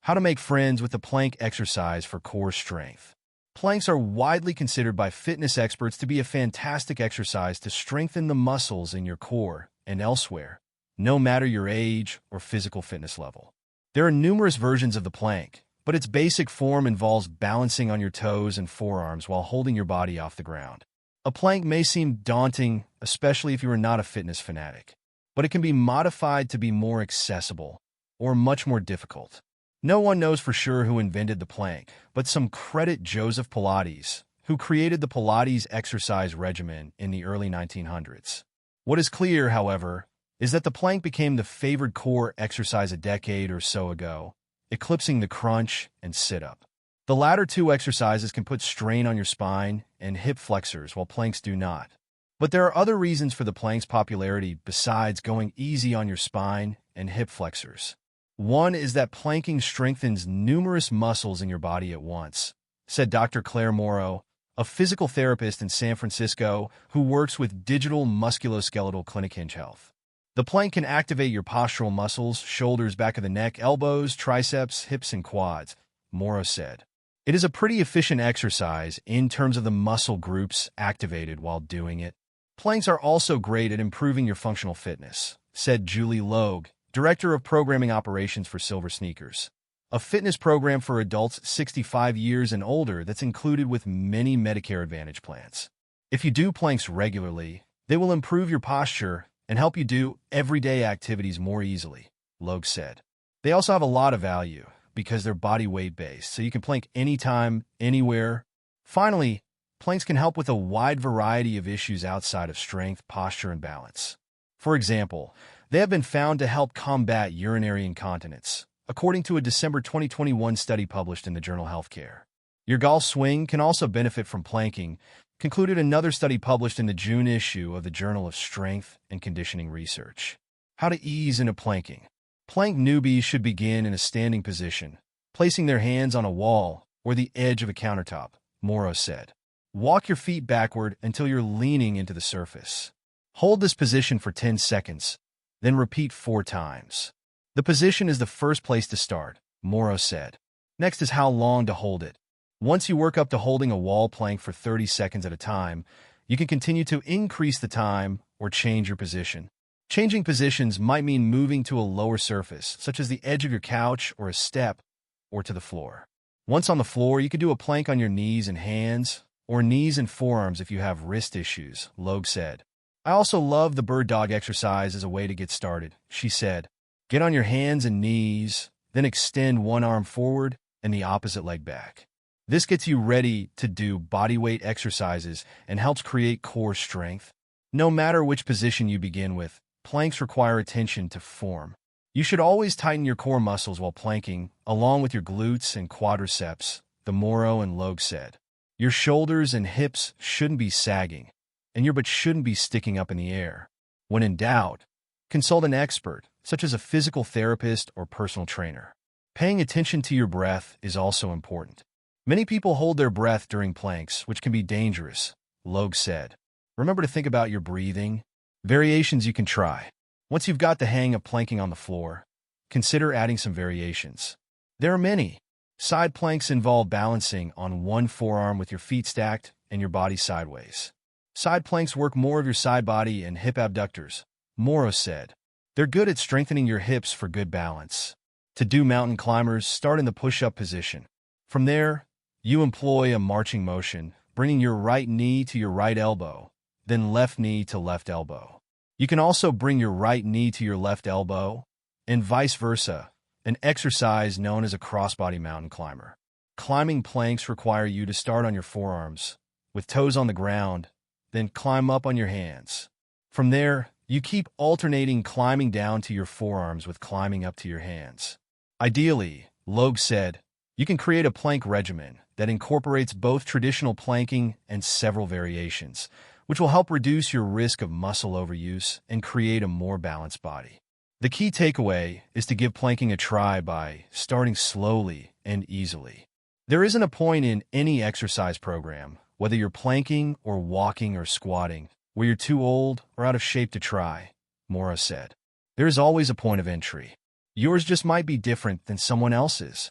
How to make friends with the plank exercise for core strength. Planks are widely considered by fitness experts to be a fantastic exercise to strengthen the muscles in your core and elsewhere, no matter your age or physical fitness level. There are numerous versions of the plank, but its basic form involves balancing on your toes and forearms while holding your body off the ground. A plank may seem daunting, especially if you are not a fitness fanatic, but it can be modified to be more accessible or much more difficult. No one knows for sure who invented the plank, but some credit Joseph Pilates, who created the Pilates exercise regimen in the early 1900s. What is clear, however, is that the plank became the favored core exercise a decade or so ago, eclipsing the crunch and sit-up. The latter two exercises can put strain on your spine and hip flexors, while planks do not. But there are other reasons for the plank's popularity besides going easy on your spine and hip flexors. One is that planking strengthens numerous muscles in your body at once, said Dr. Claire Morrow, a physical therapist in San Francisco who works with Digital Musculoskeletal Clinic Hinge Health. The plank can activate your postural muscles, shoulders, back of the neck, elbows, triceps, hips, and quads, Morrow said. It is a pretty efficient exercise in terms of the muscle groups activated while doing it. Planks are also great at improving your functional fitness, said Julie Logue, Director of Programming Operations for Silver Sneakers, a fitness program for adults 65 years and older that's included with many Medicare Advantage plans. If you do planks regularly, they will improve your posture and help you do everyday activities more easily, Logue said. They also have a lot of value because they're body weight based, so you can plank anytime, anywhere. Finally, planks can help with a wide variety of issues outside of strength, posture, and balance. For example, they have been found to help combat urinary incontinence, according to a December 2021 study published in the journal Healthcare. Your golf swing can also benefit from planking, concluded another study published in the June issue of the Journal of Strength and Conditioning Research. How to ease into planking. Plank newbies should begin in a standing position, placing their hands on a wall or the edge of a countertop, Morrow said. Walk your feet backward until you're leaning into the surface. Hold this position for 10 seconds, then repeat 4 times. The position is the first place to start, Morrow said. Next is how long to hold it. Once you work up to holding a wall plank for 30 seconds at a time, you can continue to increase the time or change your position. Changing positions might mean moving to a lower surface, such as the edge of your couch or a step, or to the floor. Once on the floor, you could do a plank on your knees and hands, or knees and forearms if you have wrist issues, Logue said. I also love the bird dog exercise as a way to get started, she said. Get on your hands and knees, then extend one arm forward and the opposite leg back. This gets you ready to do bodyweight exercises and helps create core strength. No matter which position you begin with, planks require attention to form. You should always tighten your core muscles while planking, along with your glutes and quadriceps, the Morrow and Logue said. Your shoulders and hips shouldn't be sagging, and your butt shouldn't be sticking up in the air. When in doubt, consult an expert, such as a physical therapist or personal trainer. Paying attention to your breath is also important. Many people hold their breath during planks, which can be dangerous, Logue said. Remember to think about your breathing. Variations you can try. Once you've got the hang of planking on the floor, consider adding some variations. There are many. Side planks involve balancing on one forearm with your feet stacked and your body sideways. Side planks work more of your side body and hip abductors, Morrow said. They're good at strengthening your hips for good balance. To do mountain climbers, start in the push-up position. From there, you employ a marching motion, bringing your right knee to your right elbow, then left knee to left elbow. You can also bring your right knee to your left elbow, and vice versa, an exercise known as a crossbody mountain climber. Climbing planks require you to start on your forearms, with toes on the ground, then climb up on your hands. From there, you keep alternating climbing down to your forearms with climbing up to your hands. Ideally, Logue said, you can create a plank regimen that incorporates both traditional planking and several variations, which will help reduce your risk of muscle overuse and create a more balanced body. The key takeaway is to give planking a try by starting slowly and easily. There isn't a point in any exercise program, whether you're planking or walking or squatting, where you're too old or out of shape to try, Morrow said. There is always a point of entry. Yours just might be different than someone else's.